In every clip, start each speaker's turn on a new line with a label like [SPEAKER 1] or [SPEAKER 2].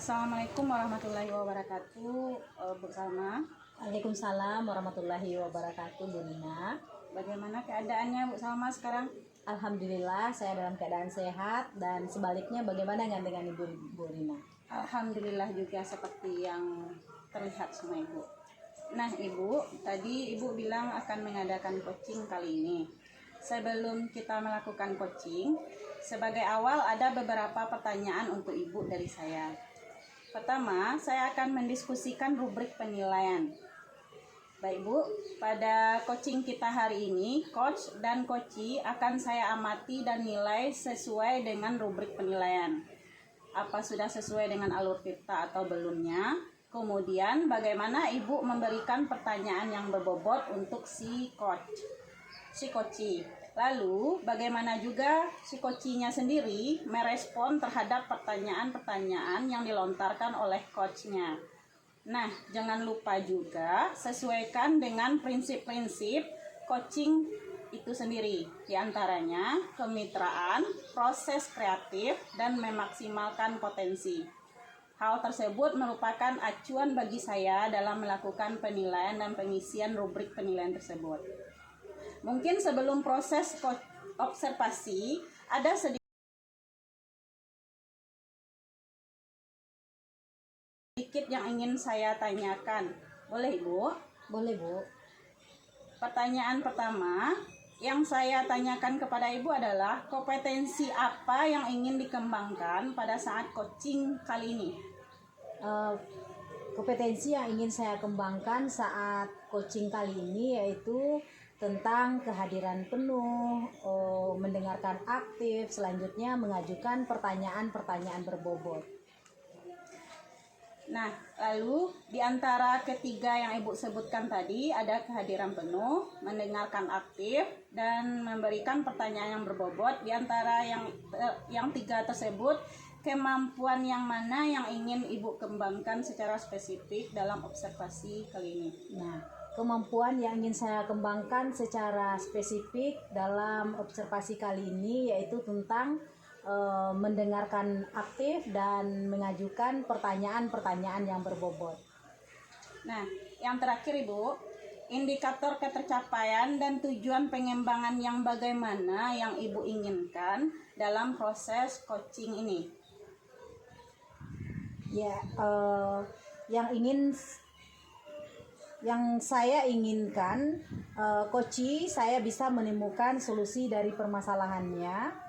[SPEAKER 1] Assalamualaikum warahmatullahi wabarakatuh, Bu Salma.
[SPEAKER 2] Waalaikumsalam warahmatullahi wabarakatuh, Bu Nina.
[SPEAKER 1] Bagaimana keadaannya Bu Salma sekarang?
[SPEAKER 2] Alhamdulillah saya dalam keadaan sehat, dan sebaliknya bagaimana dengan Ibu Nina?
[SPEAKER 1] Alhamdulillah juga seperti yang terlihat sama Ibu. Nah Ibu, tadi Ibu bilang akan mengadakan coaching kali ini. Sebelum kita melakukan coaching, sebagai awal ada beberapa pertanyaan untuk Ibu dari saya. Pertama, saya akan mendiskusikan rubrik penilaian. Baik Bu, pada coaching kita hari ini, coach dan coachee akan saya amati dan nilai sesuai dengan rubrik penilaian. Apa sudah sesuai dengan alur kita atau belumnya? Kemudian bagaimana Ibu memberikan pertanyaan yang berbobot untuk si coachee. Lalu bagaimana juga si coachee-nya sendiri merespon terhadap pertanyaan-pertanyaan yang dilontarkan oleh coach-nya. Nah, jangan lupa juga sesuaikan dengan prinsip-prinsip coaching itu sendiri. Di antaranya kemitraan, proses kreatif, dan memaksimalkan potensi. Hal tersebut merupakan acuan bagi saya dalam melakukan penilaian dan pengisian rubrik penilaian tersebut. Mungkin sebelum proses observasi, ada sedikit yang ingin saya tanyakan. Boleh Ibu?
[SPEAKER 2] Boleh Bu.
[SPEAKER 1] Pertanyaan pertama yang saya tanyakan kepada Ibu adalah kompetensi apa yang ingin dikembangkan pada saat coaching kali ini?
[SPEAKER 2] Kompetensi yang ingin saya kembangkan saat coaching kali ini yaitu tentang kehadiran penuh, mendengarkan aktif, selanjutnya mengajukan pertanyaan-pertanyaan berbobot.
[SPEAKER 1] Nah, lalu di antara ketiga yang Ibu sebutkan tadi ada kehadiran penuh, mendengarkan aktif, dan memberikan pertanyaan yang berbobot. Di antara yang tiga tersebut, kemampuan yang mana yang ingin Ibu kembangkan secara spesifik dalam observasi kali ini?
[SPEAKER 2] Nah, kemampuan yang ingin saya kembangkan secara spesifik dalam observasi kali ini yaitu tentang mendengarkan aktif dan mengajukan pertanyaan-pertanyaan yang berbobot.
[SPEAKER 1] Nah, yang terakhir Ibu, indikator ketercapaian dan tujuan pengembangan yang bagaimana yang Ibu inginkan dalam proses coaching ini?
[SPEAKER 2] Ya, yang saya inginkan, coachee saya bisa menemukan solusi dari permasalahannya,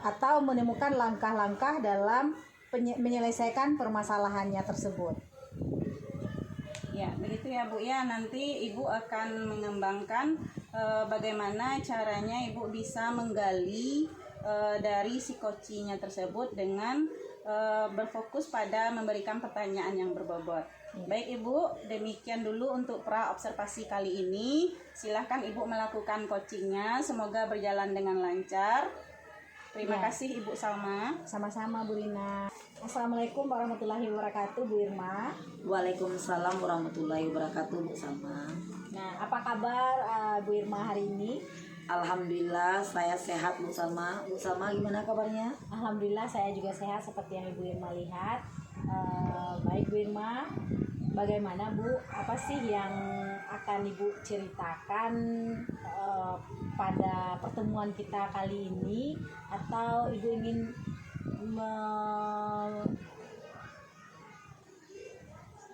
[SPEAKER 2] atau menemukan langkah-langkah dalam menyelesaikan permasalahannya tersebut.
[SPEAKER 1] Ya, begitu ya Bu ya. Nanti Ibu akan mengembangkan bagaimana caranya Ibu bisa menggali dari si coachee-nya tersebut dengan berfokus pada memberikan pertanyaan yang berbobot. Baik Ibu, demikian dulu untuk pra observasi kali ini. Silahkan Ibu melakukan coachingnya, semoga berjalan dengan lancar. Terima kasih Ibu Salma.
[SPEAKER 2] Sama-sama Bu Rina. Assalamualaikum warahmatullahi wabarakatuh, Bu Irma.
[SPEAKER 3] Waalaikumsalam warahmatullahi wabarakatuh, Bu Salma.
[SPEAKER 2] Nah, apa kabar Bu Irma hari ini?
[SPEAKER 3] Alhamdulillah saya sehat, Bu Salma. Bu Salma gimana kabarnya?
[SPEAKER 2] Alhamdulillah saya juga sehat seperti yang Ibu Irma lihat. Baik Bu Irma, bagaimana Bu? Apa sih yang akan Ibu ceritakan pada pertemuan kita kali ini? Atau Ibu ingin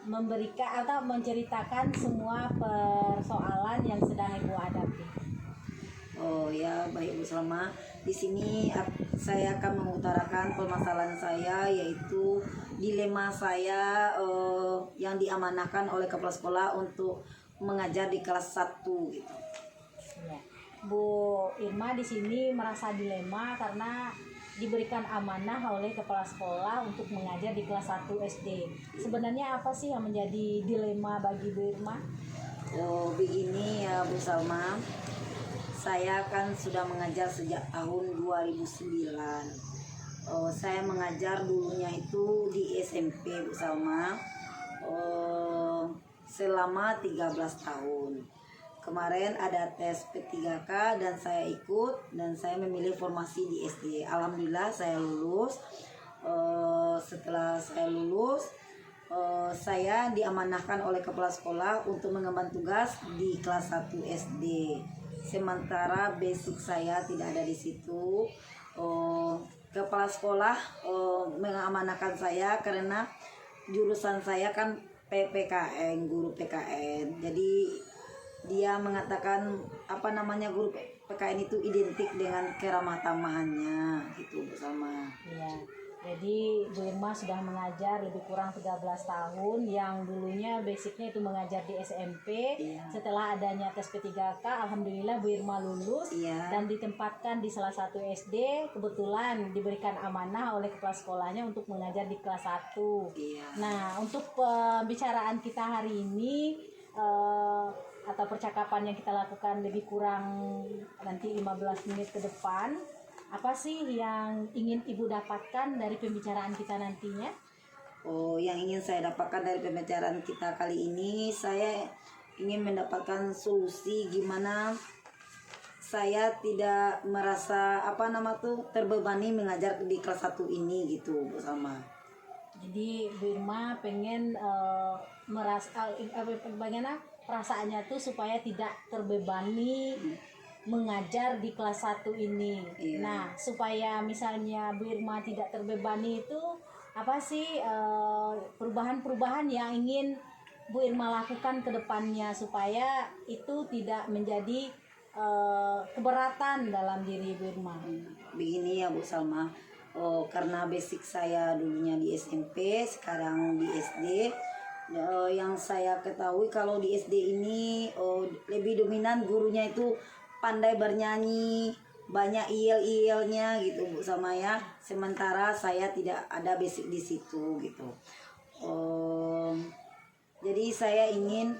[SPEAKER 2] memberikan atau menceritakan semua persoalan yang sedang Ibu hadapi?
[SPEAKER 3] Oh ya, baik Bu Salma. Di sini saya akan mengutarakan permasalahan saya, yaitu dilema saya yang diamanahkan oleh kepala sekolah untuk mengajar di kelas 1 gitu.
[SPEAKER 2] Ya. Bu Irma di sini merasa dilema karena diberikan amanah oleh kepala sekolah untuk mengajar di kelas 1 SD. Sebenarnya apa sih yang menjadi dilema bagi Bu Irma?
[SPEAKER 3] Oh, begini ya Bu Salma. Saya kan sudah mengajar sejak tahun 2009. Saya mengajar dulunya itu di SMP Bu Salma, selama 13 tahun. Kemarin ada tes P3K dan saya ikut, dan saya memilih formasi di SD. Alhamdulillah saya lulus. Setelah saya lulus, saya diamanahkan oleh kepala sekolah untuk mengemban tugas di kelas 1 SD. Sementara basic saya tidak ada di situ. Kepala sekolah mengamanahkan saya karena jurusan saya kan PPKN, guru PKN. Jadi dia mengatakan guru PKN itu identik dengan keramah tamahannya gitu bersama.
[SPEAKER 2] Iya. Jadi Bu Irma sudah mengajar lebih kurang 13 tahun, yang dulunya basicnya itu mengajar di SMP.
[SPEAKER 3] Iya.
[SPEAKER 2] Setelah adanya tes P3K, alhamdulillah Bu Irma lulus
[SPEAKER 3] Iya.
[SPEAKER 2] dan ditempatkan di salah satu SD. Kebetulan diberikan amanah oleh kepala sekolahnya untuk mengajar di kelas 1.
[SPEAKER 3] Iya.
[SPEAKER 2] Nah, untuk pembicaraan kita hari ini atau percakapan yang kita lakukan lebih kurang nanti 15 menit ke depan, apa sih yang ingin Ibu dapatkan dari pembicaraan kita nantinya?
[SPEAKER 3] Yang ingin saya dapatkan dari pembicaraan kita kali ini, saya ingin mendapatkan solusi gimana saya tidak merasa terbebani mengajar di kelas 1 ini gitu bersama.
[SPEAKER 2] Jadi Bu Irma pengen bagaimana perasaannya tuh supaya tidak terbebani mengajar di kelas 1 ini.
[SPEAKER 3] Iya.
[SPEAKER 2] Nah, supaya misalnya Bu Irma tidak terbebani itu apa sih perubahan-perubahan yang ingin Bu Irma lakukan ke depannya supaya itu tidak menjadi keberatan dalam diri Bu Irma?
[SPEAKER 3] Begini ya Bu Salma, karena basic saya dulunya di SMP, sekarang di SD. Yang saya ketahui kalau di SD ini lebih dominan gurunya itu pandai bernyanyi, banyak iel-ielnya gitu Bu sama ya. Sementara saya tidak ada basic di situ gitu. Jadi saya ingin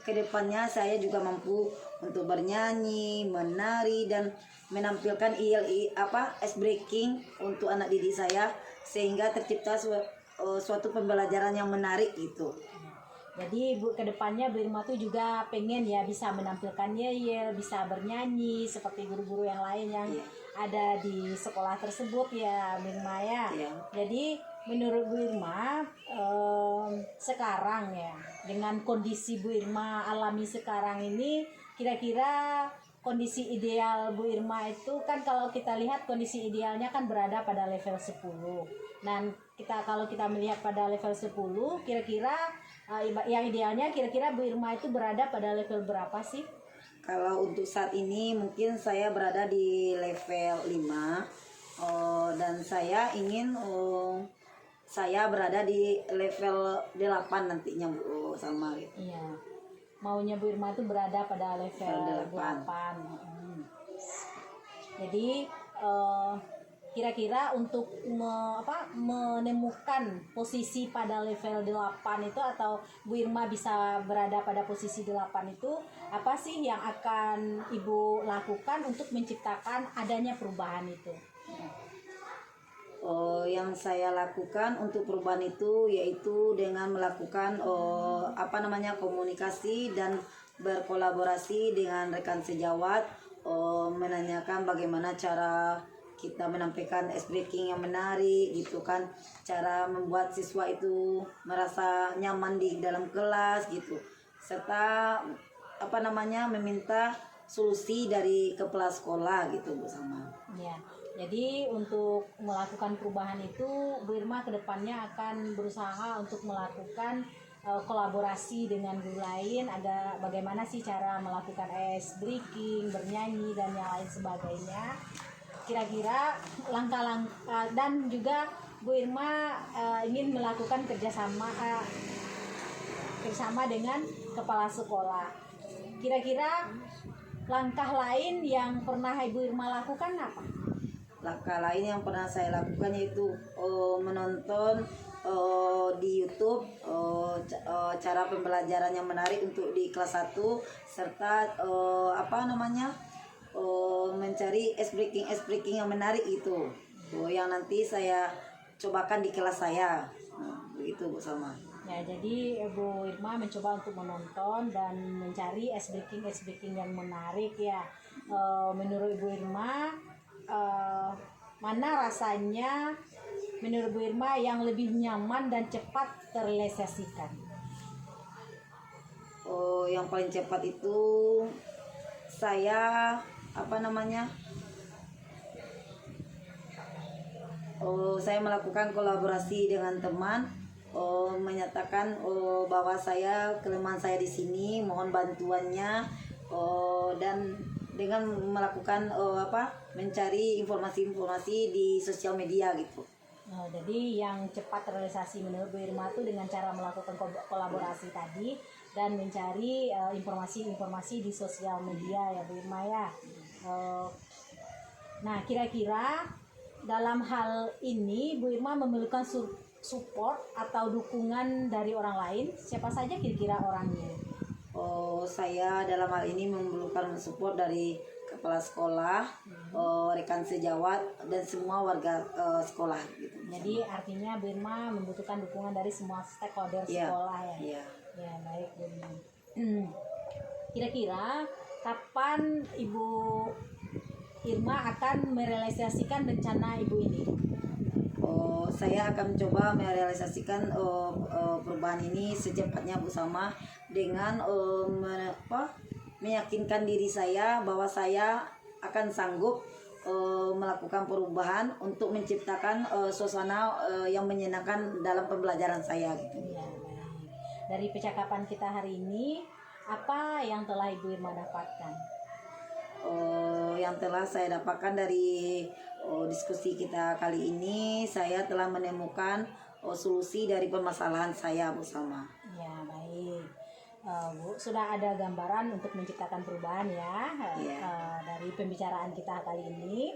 [SPEAKER 3] kedepannya saya juga mampu untuk bernyanyi, menari dan menampilkan ice breaking untuk anak didik saya sehingga tercipta suatu pembelajaran yang menarik gitu.
[SPEAKER 2] Jadi Bu, kedepannya Bu Irma tuh juga pengen ya bisa menampilkan yel, bisa bernyanyi seperti guru-guru yang lain yang ada di sekolah tersebut ya Bu Irma ya.
[SPEAKER 3] Iya.
[SPEAKER 2] Jadi menurut Bu Irma sekarang ya dengan kondisi Bu Irma alami sekarang ini, kira-kira kondisi ideal Bu Irma itu kan kalau kita lihat kondisi idealnya kan berada pada level 10. Dan kalau kita melihat pada level 10, kira-kira yang idealnya kira-kira Bu Irma itu berada pada level berapa sih?
[SPEAKER 3] Kalau untuk saat ini mungkin saya berada di level 5 dan saya ingin saya berada di level 8 nantinya Bu sama gitu.
[SPEAKER 2] Iya. Maunya Bu Irma itu berada pada level 8. Jadi kira-kira untuk menemukan posisi pada level 8 itu atau Bu Irma bisa berada pada posisi 8 itu, apa sih yang akan Ibu lakukan untuk menciptakan adanya perubahan itu?
[SPEAKER 3] Yang saya lakukan untuk perubahan itu yaitu dengan melakukan komunikasi dan berkolaborasi dengan rekan sejawat, menanyakan bagaimana cara kita menampilkan ice breaking yang menarik gitu kan, cara membuat siswa itu merasa nyaman di dalam kelas gitu, serta meminta solusi dari kepala sekolah gitu bersama.
[SPEAKER 2] Ya. Jadi untuk melakukan perubahan itu Bu Irma kedepannya akan berusaha untuk melakukan kolaborasi dengan guru lain, ada bagaimana sih cara melakukan ice breaking, bernyanyi dan yang lain sebagainya. Kira-kira langkah-langkah dan juga Bu Irma ingin melakukan kerjasama dengan kepala sekolah. Kira-kira langkah lain yang pernah Ibu Irma lakukan apa?
[SPEAKER 3] Langkah lain yang pernah saya lakukan yaitu menonton di YouTube cara pembelajaran yang menarik untuk di kelas 1 serta mencari ice breaking yang menarik itu yang nanti saya cobakan di kelas saya. Begitu Bu Salma.
[SPEAKER 2] Ya, jadi Bu Irma mencoba untuk menonton dan mencari ice breaking yang menarik ya. Menurut Ibu Irma mana rasanya menurut Bu Irma yang lebih nyaman dan cepat terrealisasikan?
[SPEAKER 3] Oh, yang paling cepat itu saya saya melakukan kolaborasi dengan teman, menyatakan bahwa kelemahan saya di sini, mohon bantuannya, dan dengan melakukan mencari informasi-informasi di sosial media gitu.
[SPEAKER 2] Nah, jadi yang cepat terrealisasi menurut Bu Irma itu dengan cara melakukan kolaborasi tadi dan mencari informasi-informasi di sosial media ya Bu Irma ya. Nah, kira-kira dalam hal ini Bu Irma memerlukan support atau dukungan dari orang lain. Siapa saja kira-kira orangnya?
[SPEAKER 3] Saya dalam hal ini memerlukan support dari kepala sekolah, rekan sejawat, dan semua warga sekolah gitu.
[SPEAKER 2] Jadi artinya Bu Irma membutuhkan dukungan dari semua stakeholder sekolah ya.
[SPEAKER 3] Iya.
[SPEAKER 2] Ya, baik Bu Irma. Kira-kira kapan Ibu Irma akan merealisasikan rencana Ibu ini?
[SPEAKER 3] Saya akan mencoba merealisasikan perubahan ini secepatnya bersama dengan meyakinkan diri saya bahwa saya akan sanggup melakukan perubahan untuk menciptakan suasana yang menyenangkan dalam pembelajaran saya gitu.
[SPEAKER 2] Ya, baik. Dari percakapan kita hari ini, apa yang telah Ibu Irma dapatkan?
[SPEAKER 3] Yang telah saya dapatkan dari diskusi kita kali ini, saya telah menemukan solusi dari permasalahan saya bersama.
[SPEAKER 2] Ya, baik. Bu, sudah ada gambaran untuk menciptakan perubahan ya dari pembicaraan kita kali ini.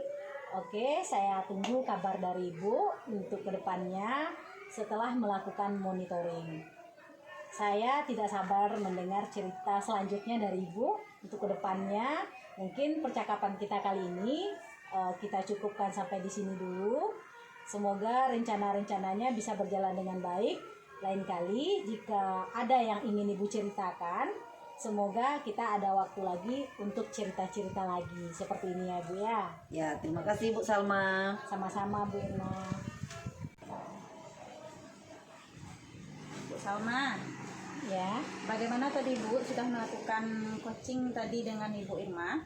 [SPEAKER 2] Oke, saya tunggu kabar dari Ibu untuk kedepannya setelah melakukan monitoring. Saya tidak sabar mendengar cerita selanjutnya dari Ibu untuk kedepannya. Mungkin percakapan kita kali ini kita cukupkan sampai di sini dulu. Semoga rencana-rencananya bisa berjalan dengan baik. Lain kali jika ada yang ingin Ibu ceritakan, semoga kita ada waktu lagi untuk cerita-cerita lagi seperti ini ya Bu ya.
[SPEAKER 3] Ya, terima kasih Bu Salma.
[SPEAKER 2] Sama-sama Bu Irma.
[SPEAKER 1] Bu Salma,
[SPEAKER 2] Ya,
[SPEAKER 1] bagaimana tadi Bu sudah melakukan coaching tadi dengan Ibu Irma?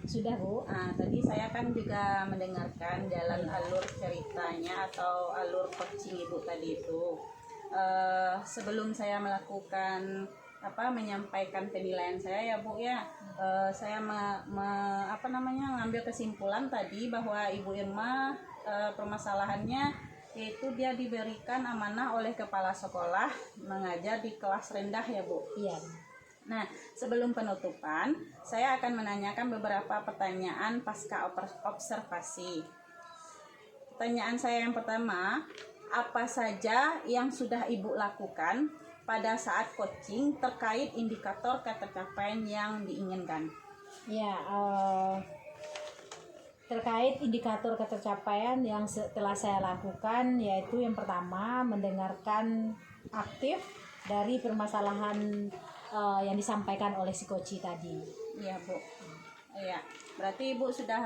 [SPEAKER 2] sudah Bu.
[SPEAKER 1] Tadi saya kan juga mendengarkan jalan alur ceritanya atau alur coaching Ibu tadi itu. Sebelum saya melakukan menyampaikan penilaian saya ya Bu ya, saya ngambil kesimpulan tadi bahwa Ibu Irma permasalahannya yaitu dia diberikan amanah oleh kepala sekolah mengajar di kelas rendah ya Bu.
[SPEAKER 2] Iya.
[SPEAKER 1] Nah, sebelum penutupan, saya akan menanyakan beberapa pertanyaan pasca observasi. Pertanyaan saya yang pertama, apa saja yang sudah Ibu lakukan pada saat coaching terkait indikator ketercapaian yang diinginkan?
[SPEAKER 2] Ya, terkait indikator ketercapaian yang telah saya lakukan, yaitu yang pertama mendengarkan aktif dari permasalahan yang disampaikan oleh si coach tadi.
[SPEAKER 1] Iya Bu. Iya, berarti Ibu sudah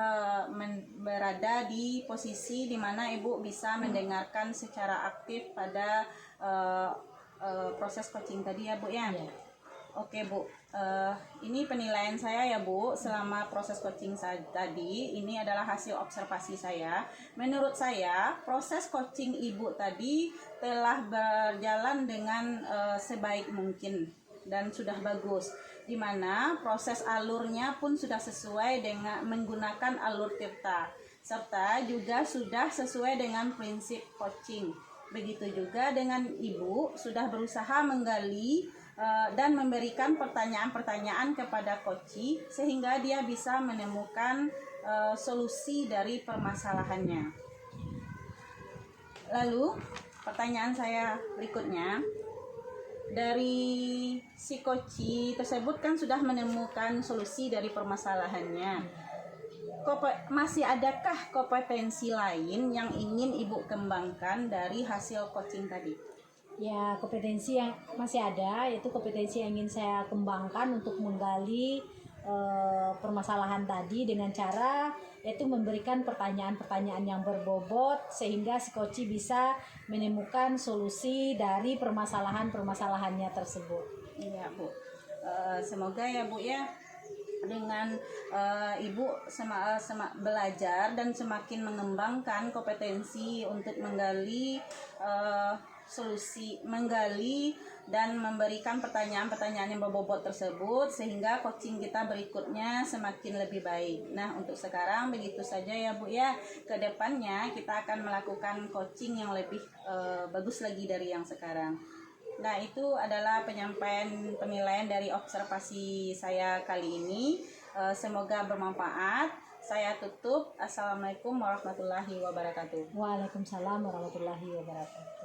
[SPEAKER 1] berada di posisi di mana Ibu bisa mendengarkan secara aktif pada proses coaching tadi ya Bu ya.
[SPEAKER 2] Ya.
[SPEAKER 1] Oke Bu, ini penilaian saya ya Bu selama proses coaching tadi. Ini adalah hasil observasi saya. Menurut saya proses coaching Ibu tadi telah berjalan dengan sebaik mungkin dan sudah bagus, di mana proses alurnya pun sudah sesuai dengan menggunakan alur Tirta, serta juga sudah sesuai dengan prinsip coaching. Begitu juga dengan Ibu sudah berusaha menggali dan memberikan pertanyaan-pertanyaan kepada coach sehingga dia bisa menemukan solusi dari permasalahannya. Lalu pertanyaan saya berikutnya, dari si coach tersebut kan sudah menemukan solusi dari permasalahannya. Masih adakah kompetensi lain yang ingin Ibu kembangkan dari hasil coaching tadi?
[SPEAKER 2] Ya, kompetensi yang masih ada, yaitu kompetensi yang ingin saya kembangkan untuk menggali permasalahan tadi dengan cara yaitu memberikan pertanyaan-pertanyaan yang berbobot sehingga si coach bisa menemukan solusi dari permasalahan-permasalahannya tersebut.
[SPEAKER 1] Iya Bu. Semoga ya Bu ya, dengan Ibu belajar dan semakin mengembangkan kompetensi untuk menggali menggali dan memberikan pertanyaan-pertanyaan yang berbobot tersebut sehingga coaching kita berikutnya semakin lebih baik. Nah, untuk sekarang begitu saja ya Bu ya. Kedepannya kita akan melakukan coaching yang lebih bagus lagi dari yang sekarang. Nah, itu adalah penilaian dari observasi saya kali ini. Semoga bermanfaat. Saya tutup. Assalamualaikum warahmatullahi wabarakatuh.
[SPEAKER 2] Waalaikumsalam warahmatullahi wabarakatuh.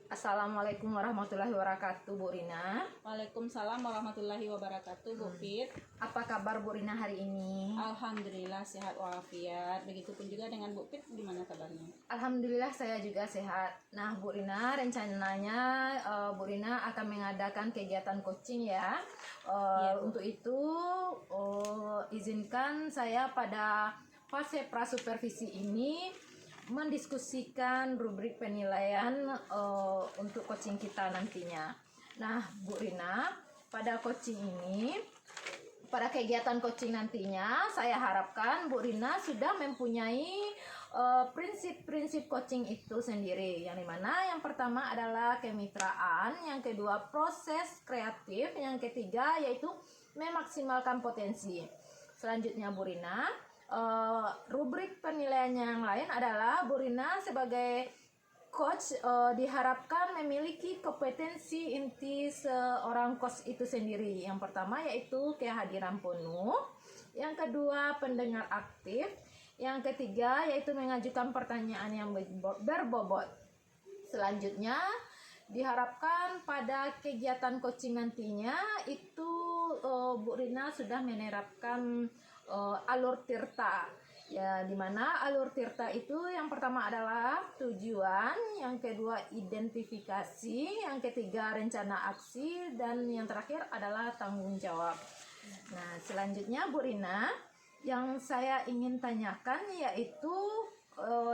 [SPEAKER 4] Assalamualaikum warahmatullahi wabarakatuh, Bu Rina.
[SPEAKER 1] Waalaikumsalam warahmatullahi wabarakatuh, Bu Fit.
[SPEAKER 4] Apa kabar Bu Rina hari ini?
[SPEAKER 1] Alhamdulillah sehat walafiat. Begitupun juga dengan Bu Fit, gimana kabarnya?
[SPEAKER 4] Alhamdulillah saya juga sehat. Nah, Bu Rina, rencananya Bu Rina akan mengadakan kegiatan coaching ya. Untuk itu izinkan saya pada fase prasupervisi ini mendiskusikan rubrik penilaian untuk coaching kita nantinya. Nah, Bu Rina, pada kegiatan coaching nantinya, saya harapkan Bu Rina sudah mempunyai prinsip-prinsip coaching itu sendiri. Yang dimana yang pertama adalah kemitraan, yang kedua proses kreatif, yang ketiga yaitu memaksimalkan potensi. Selanjutnya Bu Rina, rubrik penilaian yang lain adalah Bu Rina sebagai coach diharapkan memiliki kompetensi inti seorang coach itu sendiri. Yang pertama yaitu kehadiran penuh, yang kedua pendengar aktif, yang ketiga yaitu mengajukan pertanyaan yang berbobot. Selanjutnya diharapkan pada kegiatan coaching nantinya itu Bu Rina sudah menerapkan alur tirta ya, dimana alur tirta itu yang pertama adalah tujuan, yang kedua identifikasi, yang ketiga rencana aksi, dan yang terakhir adalah tanggung jawab. Nah, selanjutnya Bu Rina, yang saya ingin tanyakan yaitu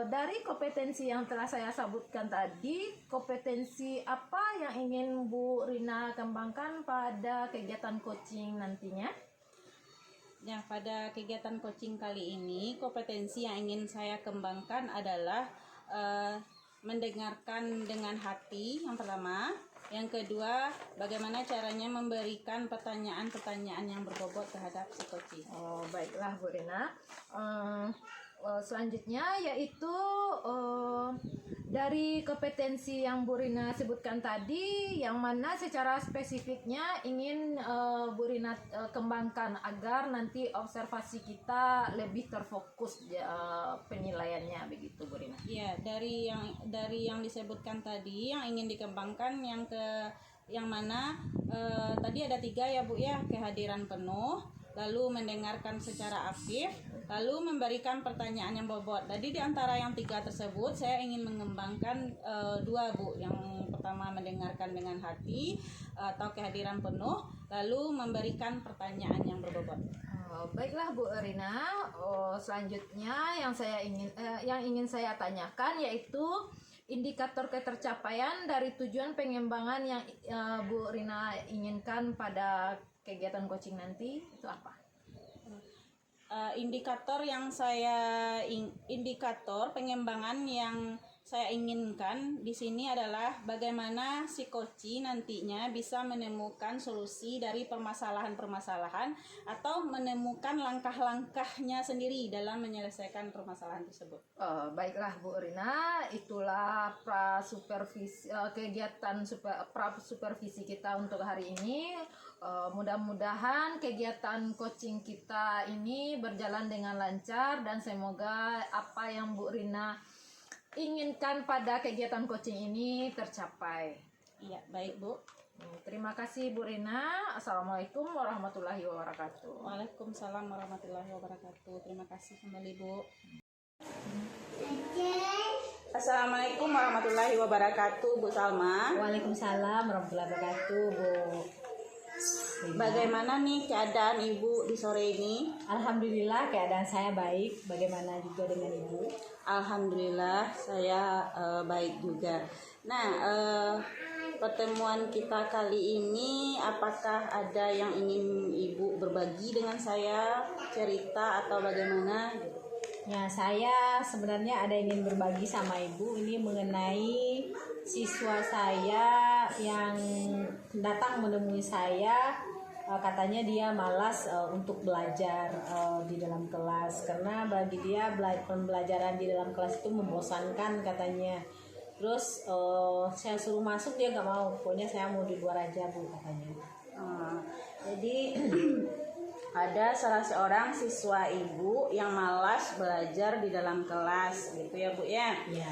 [SPEAKER 4] dari kompetensi yang telah saya sebutkan tadi, kompetensi apa yang ingin Bu Rina kembangkan pada kegiatan coaching nantinya?
[SPEAKER 1] Yang pada kegiatan coaching kali ini, kompetensi yang ingin saya kembangkan adalah mendengarkan dengan hati yang pertama. Yang kedua, bagaimana caranya memberikan pertanyaan-pertanyaan yang berbobot terhadap si coaching.
[SPEAKER 4] Baiklah Bu Rina. Selanjutnya yaitu dari kompetensi yang Bu Rina sebutkan tadi, yang mana secara spesifiknya ingin Bu Rina kembangkan agar nanti observasi kita lebih terfokus penilaiannya, begitu Bu Rina.
[SPEAKER 1] Iya, dari yang disebutkan tadi yang ingin dikembangkan yang mana tadi ada 3 ya Bu ya, kehadiran penuh, lalu mendengarkan secara aktif, lalu memberikan pertanyaan yang bobot. Jadi di antara yang 3 tersebut saya ingin mengembangkan 2 Bu. Yang pertama mendengarkan dengan hati atau kehadiran penuh, lalu memberikan pertanyaan yang berbobot.
[SPEAKER 4] Baiklah Bu Rina, selanjutnya yang ingin saya tanyakan yaitu indikator ketercapaian dari tujuan pengembangan yang Bu Rina inginkan pada kegiatan coaching nanti itu apa?
[SPEAKER 1] Indikator pengembangan yang saya inginkan di sini adalah bagaimana si coaching nantinya bisa menemukan solusi dari permasalahan-permasalahan atau menemukan langkah-langkahnya sendiri dalam menyelesaikan permasalahan tersebut.
[SPEAKER 4] Baiklah Bu Rina, itulah kegiatan supervisi kita untuk hari ini. Mudah-mudahan kegiatan coaching kita ini berjalan dengan lancar dan semoga apa yang Bu Rina inginkan pada kegiatan coaching ini tercapai.
[SPEAKER 1] Iya, baik Bu.
[SPEAKER 4] Terima kasih Bu Rina. Assalamualaikum warahmatullahi wabarakatuh.
[SPEAKER 1] Waalaikumsalam warahmatullahi wabarakatuh. Terima kasih kembali Bu. Assalamualaikum warahmatullahi wabarakatuh Bu Salma.
[SPEAKER 2] Waalaikumsalam warahmatullahi wabarakatuh, Bu.
[SPEAKER 1] bagaimana nih keadaan Ibu di sore ini?
[SPEAKER 2] Alhamdulillah keadaan saya baik. Bagaimana juga dengan Ibu?
[SPEAKER 1] Alhamdulillah saya baik juga. Nah, pertemuan kita kali ini apakah ada yang ingin Ibu berbagi dengan saya, cerita atau bagaimana?
[SPEAKER 2] Ya, saya sebenarnya ada ingin berbagi sama Ibu ini mengenai siswa saya yang datang menemui saya. Katanya dia malas untuk belajar di dalam kelas karena bagi dia pembelajaran di dalam kelas itu membosankan katanya. Terus saya suruh masuk dia nggak mau, pokoknya saya mau di luar aja Bu katanya.
[SPEAKER 1] Jadi ada salah seorang siswa Ibu yang malas belajar di dalam kelas gitu ya Bu ya.
[SPEAKER 2] Ya.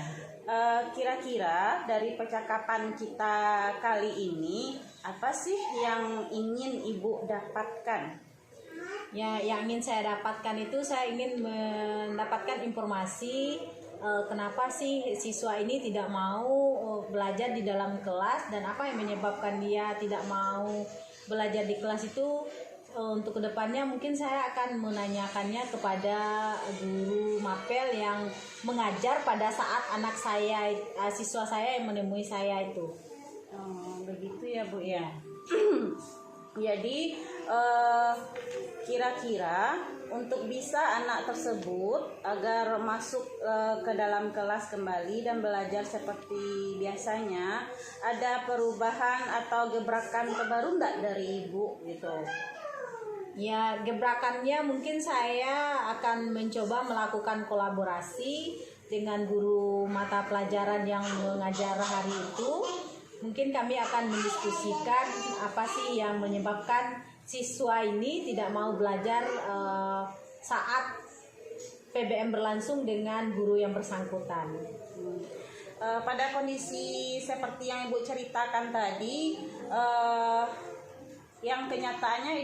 [SPEAKER 1] Kira-kira dari percakapan kita kali ini apa sih yang ingin Ibu dapatkan?
[SPEAKER 2] Ya, yang ingin saya dapatkan itu saya ingin mendapatkan informasi kenapa sih siswa ini tidak mau belajar di dalam kelas dan apa yang menyebabkan dia tidak mau belajar di kelas itu. Untuk kedepannya mungkin saya akan menanyakannya kepada guru mapel yang mengajar pada saat anak saya, siswa saya yang menemui saya itu.
[SPEAKER 1] Begitu ya Bu ya. Jadi kira-kira untuk bisa anak tersebut agar masuk ke dalam kelas kembali dan belajar seperti biasanya, ada perubahan atau gebrakan terbaru enggak dari Ibu gitu?
[SPEAKER 2] Ya, gebrakannya mungkin saya akan mencoba melakukan kolaborasi dengan guru mata pelajaran yang mengajar hari itu. Mungkin kami akan mendiskusikan apa sih yang menyebabkan siswa ini tidak mau belajar saat PBM berlangsung dengan guru yang bersangkutan.
[SPEAKER 1] Pada kondisi seperti yang Ibu ceritakan tadi, yang kenyataannya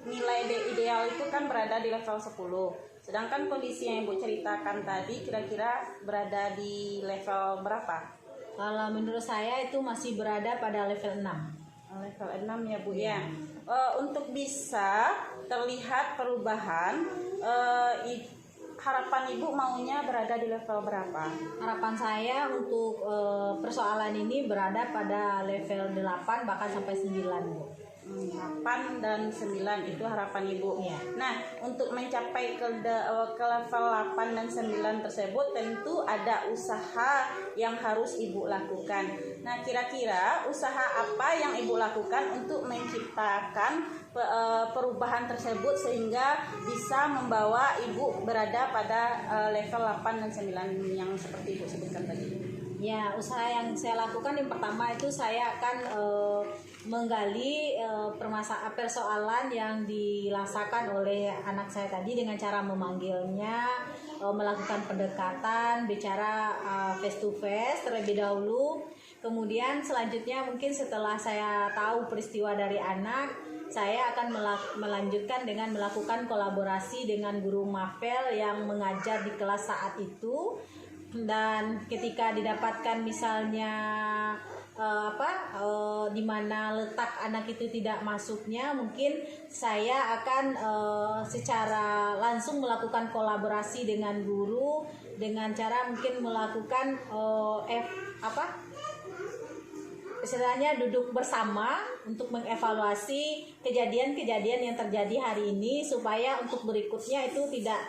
[SPEAKER 1] nilai ideal itu kan berada di level 10. Sedangkan kondisi yang Ibu ceritakan tadi kira-kira berada di level berapa?
[SPEAKER 2] Kalau menurut saya itu masih berada pada level 6.
[SPEAKER 1] Level 6 ya Bu ya. Untuk bisa terlihat perubahan, harapan Ibu maunya berada di level berapa?
[SPEAKER 2] Harapan saya untuk persoalan ini berada pada level 8 bahkan sampai 9 Bu.
[SPEAKER 1] 8 dan 9 itu harapan Ibu.
[SPEAKER 2] Iya.
[SPEAKER 1] Nah, untuk mencapai ke level 8 dan 9 tersebut tentu ada usaha yang harus Ibu lakukan. Nah, kira-kira usaha apa yang Ibu lakukan untuk menciptakan perubahan tersebut sehingga bisa membawa Ibu berada pada level 8 dan 9 yang seperti Ibu sebutkan tadi?
[SPEAKER 2] Ya, usaha yang saya lakukan yang pertama itu saya akan menggali persoalan yang dirasakan oleh anak saya tadi dengan cara memanggilnya, melakukan pendekatan, bicara face to face terlebih dahulu. Kemudian selanjutnya mungkin setelah saya tahu peristiwa dari anak, saya akan melanjutkan dengan melakukan kolaborasi dengan guru mapel yang mengajar di kelas saat itu. Dan ketika didapatkan misalnya di mana letak anak itu tidak masuknya, mungkin saya akan secara langsung melakukan kolaborasi dengan guru dengan cara mungkin melakukan istilahnya duduk bersama untuk mengevaluasi kejadian-kejadian yang terjadi hari ini supaya untuk berikutnya itu tidak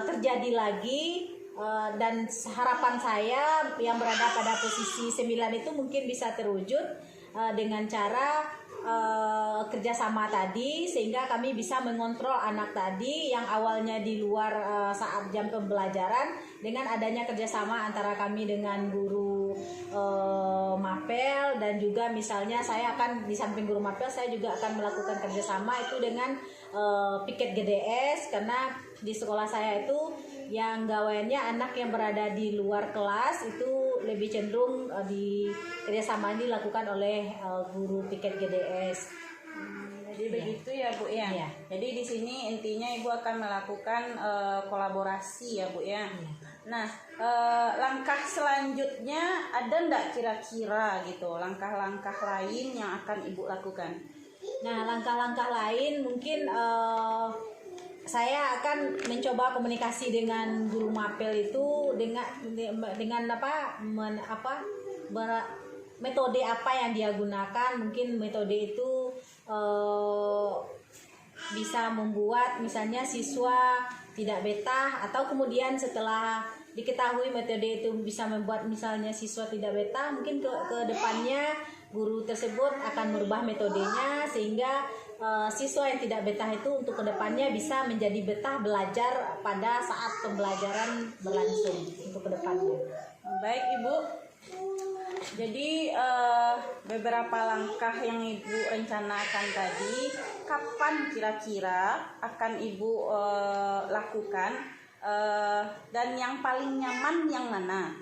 [SPEAKER 2] terjadi lagi. Dan harapan saya yang berada pada posisi 9 itu mungkin bisa terwujud dengan cara kerjasama tadi, sehingga kami bisa mengontrol anak tadi yang awalnya di luar saat jam pembelajaran dengan adanya kerjasama antara kami dengan guru mapel. Dan juga misalnya saya akan di samping guru mapel saya juga akan melakukan kerjasama itu dengan piket GDS, karena di sekolah saya itu yang gawainnya anak yang berada di luar kelas itu lebih cenderung di kerjasama dilakukan oleh guru piket GDS.
[SPEAKER 1] Jadi begitu ya Bu ya.
[SPEAKER 2] Iya.
[SPEAKER 1] Jadi di sini intinya Ibu akan melakukan kolaborasi ya Bu ya.
[SPEAKER 2] Iya.
[SPEAKER 1] Nah, langkah selanjutnya ada enggak kira-kira gitu langkah-langkah lain yang akan Ibu lakukan?
[SPEAKER 2] Nah, langkah-langkah lain mungkin saya akan mencoba komunikasi dengan guru mapel itu dengan metode apa yang dia gunakan. Mungkin metode itu bisa membuat misalnya siswa tidak betah, atau kemudian setelah diketahui metode itu bisa membuat misalnya siswa tidak betah, mungkin ke depannya guru tersebut akan merubah metodenya sehingga siswa yang tidak betah itu untuk kedepannya bisa menjadi betah belajar pada saat pembelajaran berlangsung untuk kedepannya.
[SPEAKER 1] Baik Ibu, jadi beberapa langkah yang Ibu rencanakan tadi, kapan kira-kira akan Ibu lakukan, dan yang paling nyaman yang mana?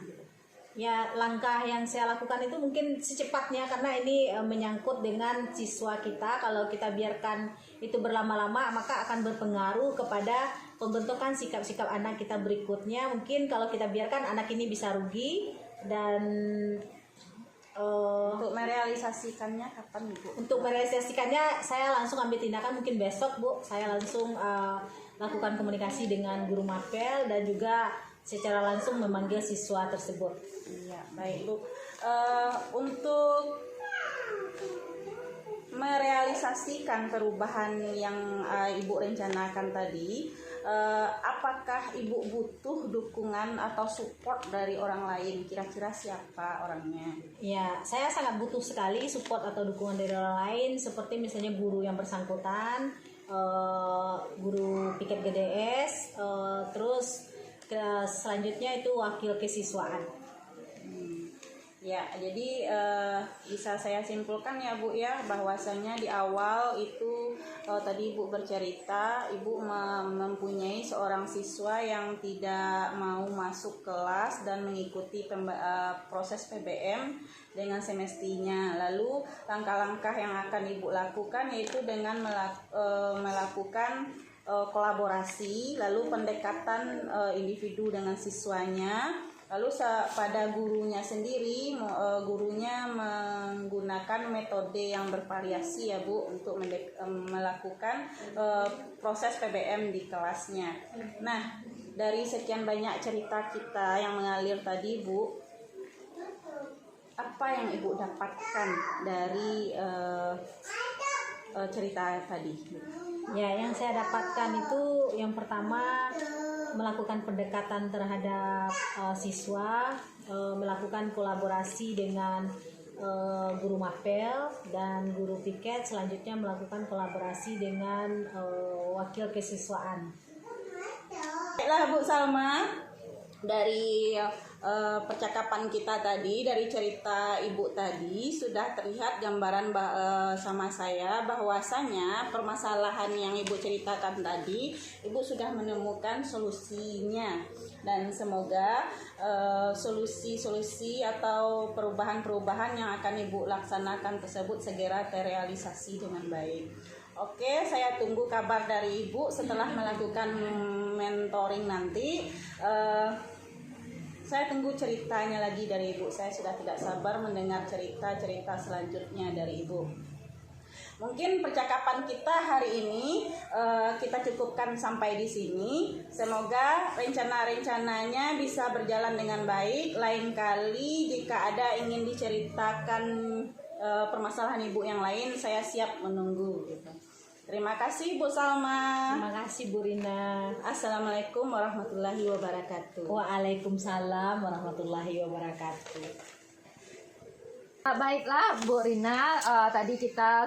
[SPEAKER 2] Ya, langkah yang saya lakukan itu mungkin secepatnya, karena ini menyangkut dengan siswa kita. Kalau kita biarkan itu berlama-lama, maka akan berpengaruh kepada pembentukan sikap-sikap anak kita berikutnya. Mungkin kalau kita biarkan, anak ini bisa rugi. Dan
[SPEAKER 1] Untuk merealisasikannya kapan Ibu?
[SPEAKER 2] untuk merealisasikannya saya langsung ambil tindakan mungkin besok, Bu. Saya langsung lakukan komunikasi dengan guru mapel dan juga secara langsung memanggil siswa tersebut.
[SPEAKER 1] Iya, baik Bu. Untuk merealisasikan perubahan yang Ibu rencanakan tadi, apakah Ibu butuh dukungan atau support dari orang lain? Kira-kira siapa orangnya?
[SPEAKER 2] Ya, saya sangat butuh sekali support atau dukungan dari orang lain, seperti misalnya guru yang bersangkutan, guru piket GDS, terus selanjutnya itu wakil kesiswaan.
[SPEAKER 1] Ya, jadi bisa saya simpulkan ya Bu ya, bahwasanya di awal itu tadi Ibu bercerita, Ibu mempunyai seorang siswa yang tidak mau masuk kelas dan mengikuti proses PBM dengan semestinya. Lalu langkah-langkah yang akan Ibu lakukan yaitu dengan melakukan kolaborasi, lalu pendekatan individu dengan siswanya. Lalu pada gurunya sendiri, gurunya menggunakan metode yang bervariasi ya Bu untuk melakukan proses PBM di kelasnya. Nah, dari sekian banyak cerita kita yang mengalir tadi Bu, apa yang Ibu dapatkan dari cerita tadi?
[SPEAKER 2] Ya, yang saya dapatkan itu yang pertama melakukan pendekatan terhadap siswa, melakukan kolaborasi dengan guru mapel dan guru piket, selanjutnya melakukan kolaborasi dengan wakil kesiswaan.
[SPEAKER 1] Baiklah Bu Salma, dari percakapan kita tadi, dari cerita Ibu tadi sudah terlihat gambaran sama saya bahwasanya permasalahan yang Ibu ceritakan tadi Ibu sudah menemukan solusinya, dan semoga solusi-solusi atau perubahan-perubahan yang akan Ibu laksanakan tersebut segera terrealisasi dengan baik. Oke, saya tunggu kabar dari Ibu setelah melakukan mentoring nanti. Saya tunggu ceritanya lagi dari Ibu. Saya sudah tidak sabar mendengar cerita-cerita selanjutnya dari Ibu. Mungkin percakapan kita hari ini kita cukupkan sampai di sini. Semoga rencana-rencananya bisa berjalan dengan baik. Lain kali jika ada ingin diceritakan permasalahan Ibu yang lain, saya siap menunggu gitu. Terima kasih Bu Salma.
[SPEAKER 2] Terima kasih Bu Rina.
[SPEAKER 1] Assalamualaikum warahmatullahi wabarakatuh.
[SPEAKER 2] Waalaikumsalam warahmatullahi wabarakatuh.
[SPEAKER 4] Baiklah Bu Rina, tadi kita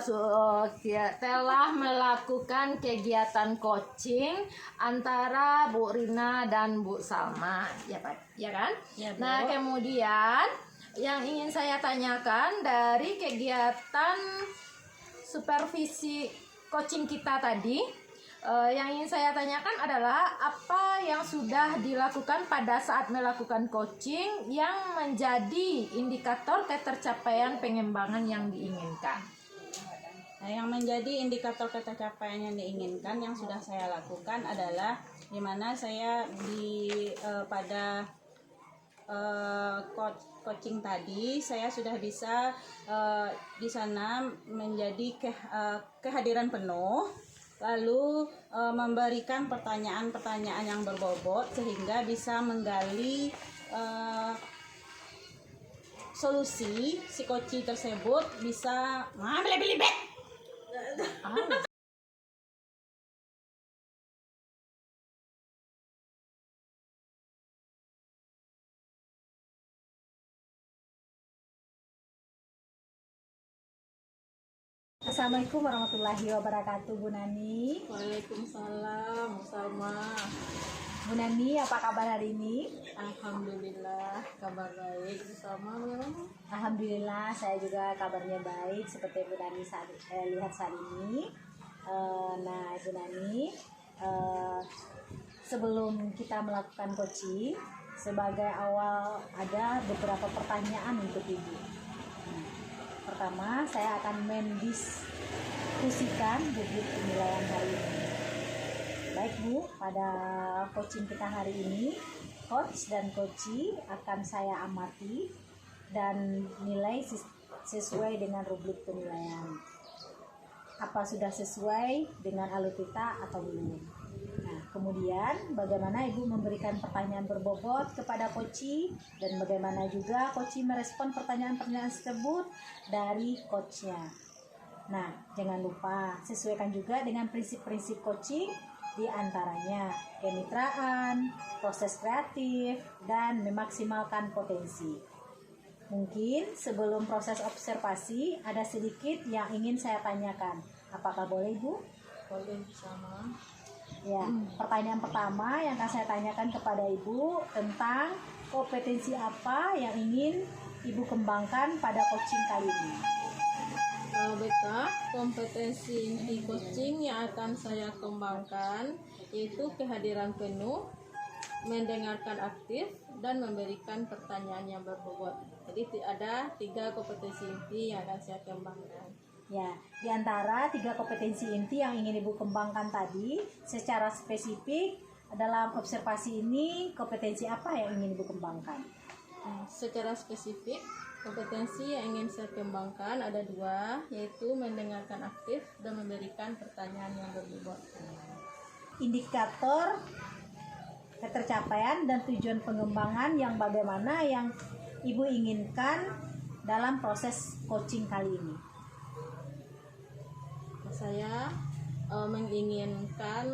[SPEAKER 4] telah melakukan kegiatan coaching antara Bu Rina dan Bu Salma, ya Pak, ya kan?
[SPEAKER 2] Ya, Bu.
[SPEAKER 4] Nah, kemudian yang ingin saya tanyakan dari kegiatan supervisi coaching kita tadi, yang ingin saya tanyakan adalah apa yang sudah dilakukan pada saat melakukan coaching yang menjadi indikator ketercapaian pengembangan yang diinginkan.
[SPEAKER 1] Nah, yang menjadi indikator ketercapaian yang diinginkan yang sudah saya lakukan adalah di mana saya pada coaching tadi, saya sudah bisa di sana menjadi kehadiran penuh, lalu memberikan pertanyaan-pertanyaan yang berbobot sehingga bisa menggali solusi si koci tersebut bisa belibet.
[SPEAKER 2] Assalamualaikum warahmatullahi wabarakatuh, Bu Nani.
[SPEAKER 4] Waalaikumsalam, Salma.
[SPEAKER 2] Bu Nani, apa kabar hari ini?
[SPEAKER 4] Alhamdulillah, kabar baik. Salma bagaimana?
[SPEAKER 2] Alhamdulillah, saya juga kabarnya baik seperti Bu Nani lihat saat ini. Nah, Bu Nani, sebelum kita melakukan coaching, sebagai awal ada beberapa pertanyaan untuk Ibu. Pertama, saya akan mendiskusikan bukit penilaian hari ini. Baik Bu, pada coaching kita hari ini, coach dan coachee akan saya amati dan nilai sesuai dengan rubrik penilaian. Apa sudah sesuai dengan alur kita atau belum? Nah, kemudian bagaimana Ibu memberikan pertanyaan berbobot kepada coachee dan bagaimana juga coachee merespon pertanyaan-pertanyaan tersebut dari coachnya. Nah, jangan lupa sesuaikan juga dengan prinsip-prinsip coaching, di antaranya kemitraan, proses kreatif, dan memaksimalkan potensi. Mungkin sebelum proses observasi ada sedikit yang ingin saya tanyakan. Apakah boleh, Bu?
[SPEAKER 4] Boleh, sama.
[SPEAKER 2] Ya, pertanyaan pertama yang akan saya tanyakan kepada Ibu tentang kompetensi apa yang ingin Ibu kembangkan pada coaching kali ini.
[SPEAKER 4] Beta, kompetensi inti coaching yang akan saya kembangkan yaitu kehadiran penuh, mendengarkan aktif, dan memberikan pertanyaan yang berbobot. Jadi ada 3 kompetensi inti yang akan saya kembangkan.
[SPEAKER 2] Ya, di antara 3 kompetensi inti yang ingin Ibu kembangkan tadi, secara spesifik dalam observasi ini kompetensi apa yang ingin Ibu kembangkan?
[SPEAKER 4] Secara spesifik, kompetensi yang ingin saya kembangkan ada 2, yaitu mendengarkan aktif dan memberikan pertanyaan yang berbobot.
[SPEAKER 2] Indikator ketercapaian dan tujuan pengembangan yang bagaimana yang Ibu inginkan dalam proses coaching kali ini.
[SPEAKER 4] Saya menginginkan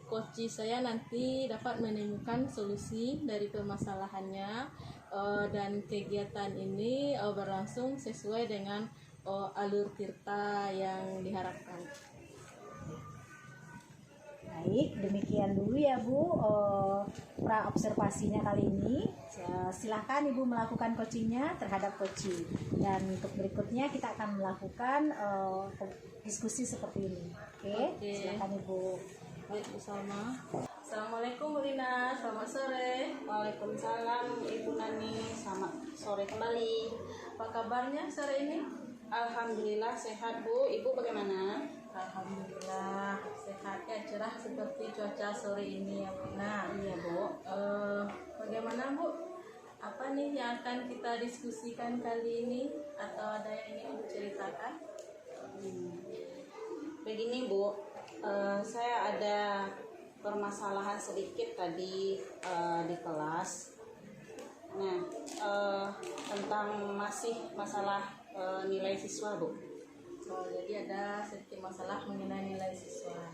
[SPEAKER 4] coach saya nanti dapat menemukan solusi dari permasalahannya dan kegiatan ini berlangsung sesuai dengan alur tirta yang diharapkan.
[SPEAKER 2] Baik, demikian dulu ya Bu pra observasinya kali ini. Silahkan Ibu melakukan coachingnya terhadap coaching. Dan untuk berikutnya kita akan melakukan diskusi seperti ini. Oke. Silahkan Ibu.
[SPEAKER 4] Baik, Bu Salma. Assalamualaikum Bu Rina, selamat sore.
[SPEAKER 1] Waalaikumsalam Ibu Nani, selamat sore kembali.
[SPEAKER 4] Apa kabarnya sore ini?
[SPEAKER 1] Alhamdulillah sehat Bu. Ibu bagaimana?
[SPEAKER 4] Alhamdulillah sehatnya cerah seperti cuaca sore ini ya Bu. Nah,
[SPEAKER 1] Iya Bu.
[SPEAKER 4] bagaimana Bu? Apa nih yang akan kita diskusikan kali ini atau ada yang ingin Ibu ceritakan?
[SPEAKER 1] Begini Bu, saya ada permasalahan sedikit tadi di kelas. Nah, tentang masih masalah nilai siswa Bu.
[SPEAKER 4] Jadi ada sedikit masalah mengenai nilai siswa.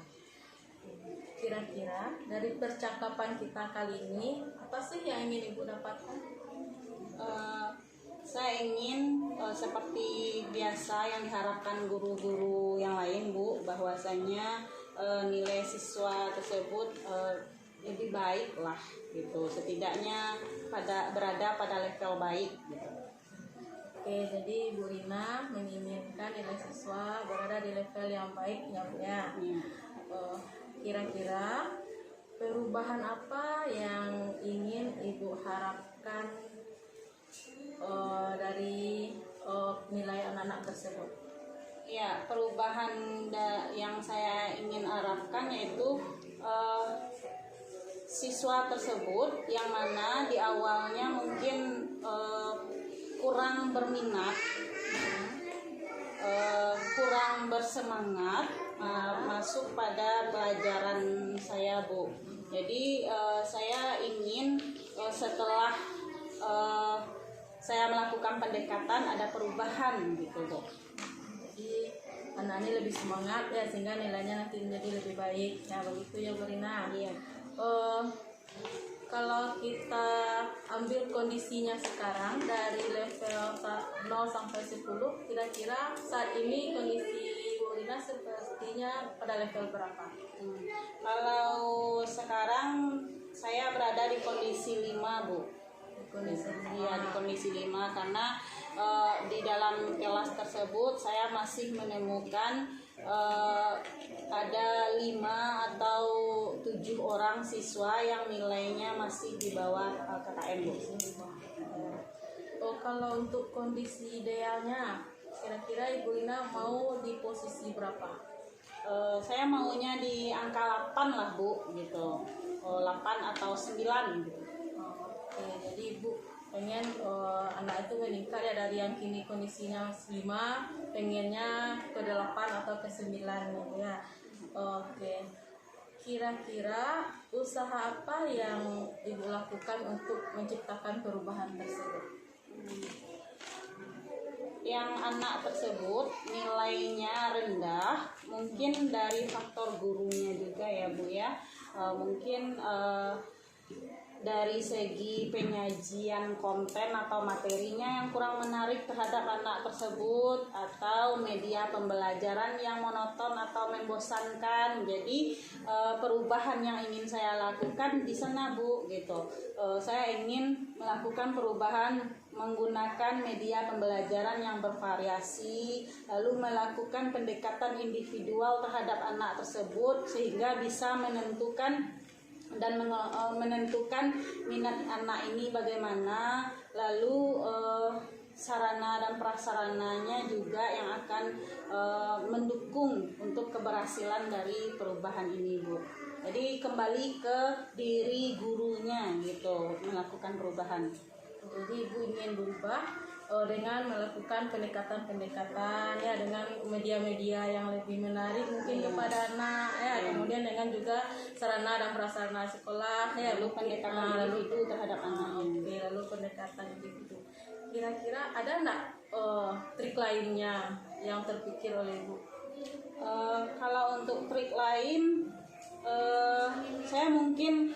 [SPEAKER 4] Kira-kira dari percakapan kita kali ini apa sih yang ingin Ibu dapatkan?
[SPEAKER 1] Saya ingin seperti biasa yang diharapkan guru-guru yang lain Bu, bahwasanya nilai siswa tersebut lebih baik lah gitu, setidaknya berada pada level baik gitu.
[SPEAKER 4] Oke, jadi Bu Rina menginginkan nilai siswa berada di level yang baik ya Bu ya. Kira-kira perubahan apa yang ingin Ibu harapkan dari nilai anak-anak tersebut?
[SPEAKER 1] Ya, perubahan yang saya ingin harapkan yaitu siswa tersebut yang mana di awalnya mungkin kurang berminat, kurang bersemangat masuk pada pelajaran saya, Bu. Jadi saya ingin setelah saya melakukan pendekatan ada perubahan gitu, Bu.
[SPEAKER 4] Jadi anak ini lebih semangat ya, sehingga nilainya nanti menjadi lebih baik. Ya begitu ya Bu Rina.
[SPEAKER 1] Iya.
[SPEAKER 4] Kalau kita ambil kondisinya sekarang dari level 0 sampai 10, kira-kira saat ini kondisi Bu Rina sepertinya pada level berapa?
[SPEAKER 1] Kalau sekarang saya berada di kondisi 5, Bu.
[SPEAKER 4] Kondisi
[SPEAKER 1] Iya, di kondisi 5 karena di dalam kelas tersebut saya masih menemukan ada 5 atau 7 orang siswa yang nilainya masih di bawah KKM, Bu.
[SPEAKER 4] Kalau untuk kondisi idealnya, kira-kira Ibu Rina mau di posisi berapa?
[SPEAKER 1] Saya maunya di angka 8 lah, Bu, gitu. 8 atau 9 gitu.
[SPEAKER 4] Oke, jadi Ibu pengen anak itu meningkat ya, dari yang kini kondisinya 5, pengennya ke 8 atau ke 9 gitu ya. Oke, kira-kira usaha apa yang Ibu lakukan untuk menciptakan perubahan tersebut?
[SPEAKER 1] Yang anak tersebut nilainya rendah, mungkin dari faktor gurunya juga ya, Bu ya. Mungkin dari segi penyajian konten atau materinya yang kurang menarik terhadap anak tersebut, atau media pembelajaran yang monoton atau membosankan. Jadi perubahan yang ingin saya lakukan di sana, Bu, gitu. Saya ingin melakukan perubahan menggunakan media pembelajaran yang bervariasi, lalu melakukan pendekatan individual terhadap anak tersebut sehingga bisa menentukan minat anak ini bagaimana, lalu sarana dan prasarananya juga yang akan mendukung untuk keberhasilan dari perubahan ini, Bu. Jadi kembali ke diri gurunya gitu, melakukan perubahan.
[SPEAKER 4] Jadi Ibu ingin berubah dengan melakukan pendekatan-pendekatan ya, dengan media-media yang lebih menarik mungkin kepada anak ya, kemudian dengan juga sarana dan prasarana sekolah ya,
[SPEAKER 1] Lalu pendekatan individu terhadap anak.
[SPEAKER 4] Oke, lalu pendekatan individu. Kira-kira ada enggak trik lainnya yang terpikir oleh Ibu?
[SPEAKER 1] Kalau untuk trik lain, saya mungkin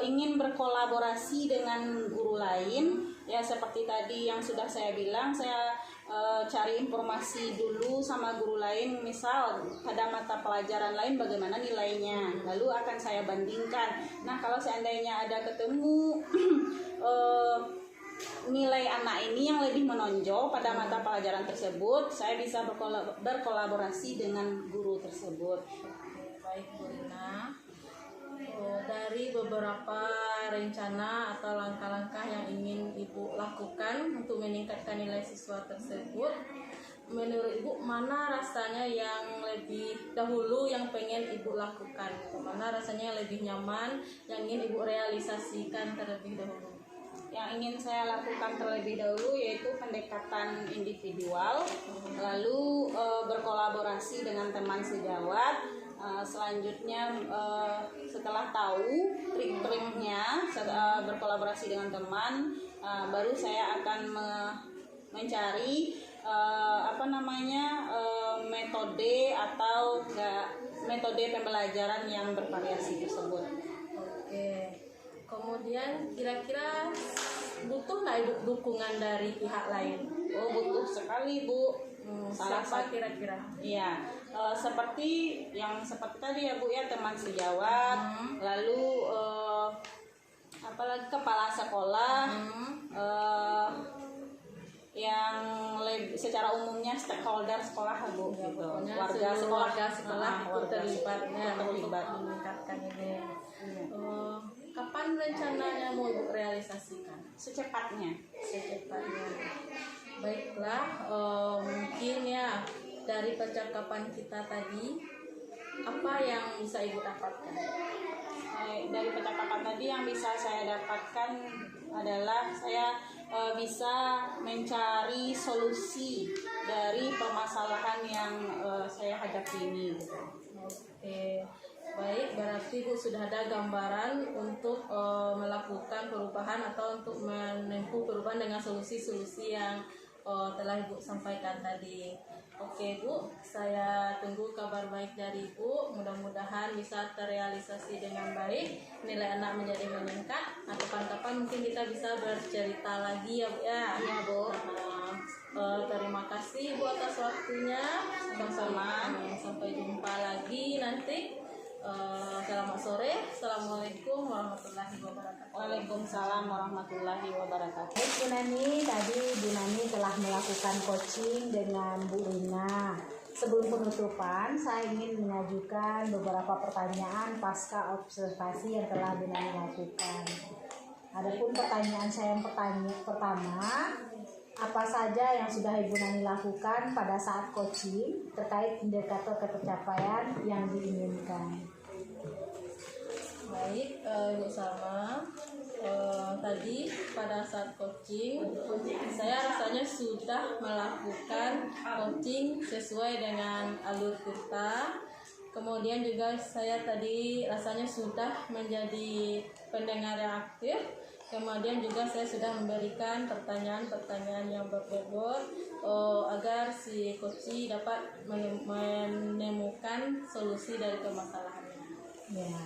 [SPEAKER 1] ingin berkolaborasi dengan guru lain ya, seperti tadi yang sudah saya bilang, saya cari informasi dulu sama guru lain, misal pada mata pelajaran lain bagaimana nilainya, lalu akan saya bandingkan. Nah, kalau seandainya ada ketemu nilai anak ini yang lebih menonjol pada mata pelajaran tersebut, saya bisa berkolaborasi dengan guru tersebut.
[SPEAKER 4] Baik Bu Rina, dari beberapa rencana atau langkah-langkah yang ingin Ibu lakukan untuk meningkatkan nilai siswa tersebut, menurut Ibu mana rasanya yang lebih dahulu yang pengen Ibu lakukan? Mana rasanya yang lebih nyaman, yang ingin Ibu realisasikan terlebih dahulu?
[SPEAKER 1] Yang ingin saya lakukan terlebih dahulu yaitu pendekatan individual, lalu berkolaborasi dengan teman sejawat. Selanjutnya setelah tahu trik-triknya, berkolaborasi dengan teman, baru saya akan mencari metode atau metode pembelajaran yang bervariasi tersebut.
[SPEAKER 4] Oke, kemudian kira-kira butuh nggak Ibu dukungan dari pihak lain?
[SPEAKER 1] Oh, butuh sekali, Bu.
[SPEAKER 4] Siapa kira-kira?
[SPEAKER 1] Iya, seperti tadi ya, Bu ya, teman sejawat, lalu apalagi kepala sekolah, yang secara umumnya stakeholder sekolah, Bu, gitu. Warga sekolah
[SPEAKER 4] ikut terlibatnya untuk
[SPEAKER 1] terlibat.
[SPEAKER 4] meningkatkan ini. Kapan rencananya mau Ibu realisasikan?
[SPEAKER 1] Secepatnya.
[SPEAKER 4] Baiklah, mungkin ya dari percakapan kita tadi apa yang bisa Ibu dapatkan?
[SPEAKER 1] Dari percakapan tadi yang bisa saya dapatkan adalah saya bisa mencari solusi dari permasalahan yang saya hadapi ini.
[SPEAKER 4] Oke, baik, berarti Bu sudah ada gambaran untuk melakukan perubahan atau untuk menempuh perubahan dengan solusi-solusi yang telah Ibu sampaikan tadi. Oke Bu, saya tunggu kabar baik dari Ibu. Mudah-mudahan bisa terrealisasi dengan baik, nilai anak menjadi meningkat. Nah, kapan-kapan mungkin kita bisa bercerita lagi ya Bu ya.
[SPEAKER 1] Iya Bu.
[SPEAKER 4] Terima kasih Bu atas waktunya. Sampai jumpa lagi nanti. Selamat sore. Assalamualaikum warahmatullahi wabarakatuh.
[SPEAKER 1] Waalaikumsalam warahmatullahi wabarakatuh.
[SPEAKER 2] Baik Bu Nani, tadi Bu Nani telah melakukan coaching dengan Bu Rina. Sebelum penutupan, saya ingin mengajukan beberapa pertanyaan pasca observasi yang telah Bu Nani lakukan. Adapun pertanyaan saya yang pertama, apa saja yang sudah Ibu Nani lakukan pada saat coaching terkait indikator pencapaian yang diinginkan?
[SPEAKER 4] Baik, Ibu Salma, tadi pada saat coaching saya rasanya sudah melakukan coaching sesuai dengan alur kita. Kemudian juga saya tadi rasanya sudah menjadi pendengar yang aktif. Kemudian juga saya sudah memberikan pertanyaan-pertanyaan yang berbobot agar si coach dapat menemukan solusi dari permasalahannya.
[SPEAKER 2] Ya,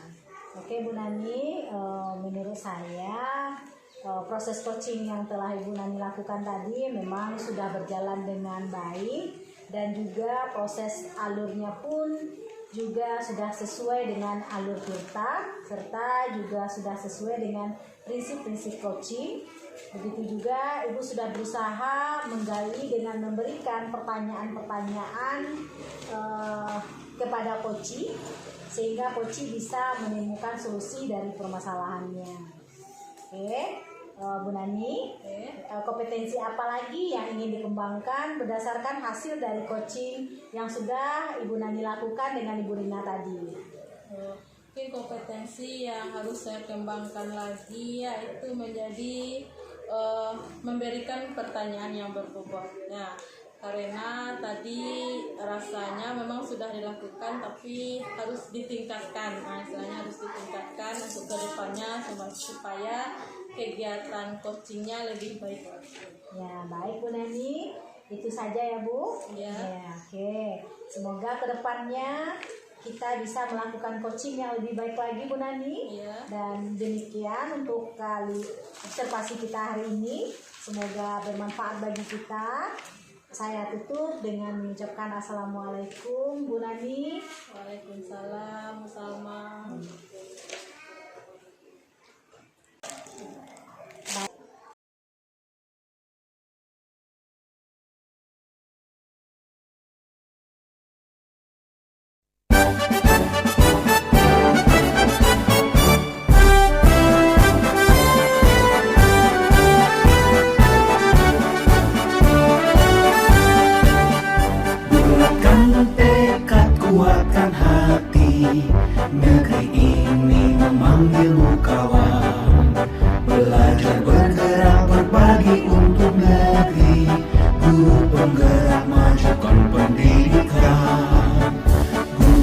[SPEAKER 2] oke Bu Nani, menurut saya proses coaching yang telah Ibu Nani lakukan tadi memang sudah berjalan dengan baik dan juga proses alurnya pun juga sudah sesuai dengan alur kita serta juga sudah sesuai dengan prinsip-prinsip coaching. Begitu juga Ibu sudah berusaha menggali dengan memberikan pertanyaan-pertanyaan kepada coach sehingga coach bisa menemukan solusi dari permasalahannya. Oke, Bu Nani, kompetensi apa lagi yang ingin dikembangkan berdasarkan hasil dari coaching yang sudah Ibu Nani lakukan dengan Ibu Rina tadi?
[SPEAKER 4] Mungkin kompetensi yang harus saya kembangkan lagi yaitu menjadi memberikan pertanyaan yang berbobot. Nah, karena tadi rasanya memang sudah dilakukan tapi harus ditingkatkan. Nah, istilahnya harus ditingkatkan untuk kedepannya supaya kegiatan coachingnya lebih baik.
[SPEAKER 2] Ya, baik Bu Nani, itu saja ya Bu.
[SPEAKER 4] Ya.
[SPEAKER 2] Oke, semoga kedepannya kita bisa melakukan coaching yang lebih baik lagi Bu Nani.
[SPEAKER 4] Ya.
[SPEAKER 2] Dan demikian untuk kali observasi kita hari ini, semoga bermanfaat bagi kita. Saya tutup dengan mengucapkan assalamualaikum Bu Nani.
[SPEAKER 4] Waalaikumsalam, Salma.
[SPEAKER 5] Bulatkan tekad, kuatkan hati. Negeri ini memanggilmu.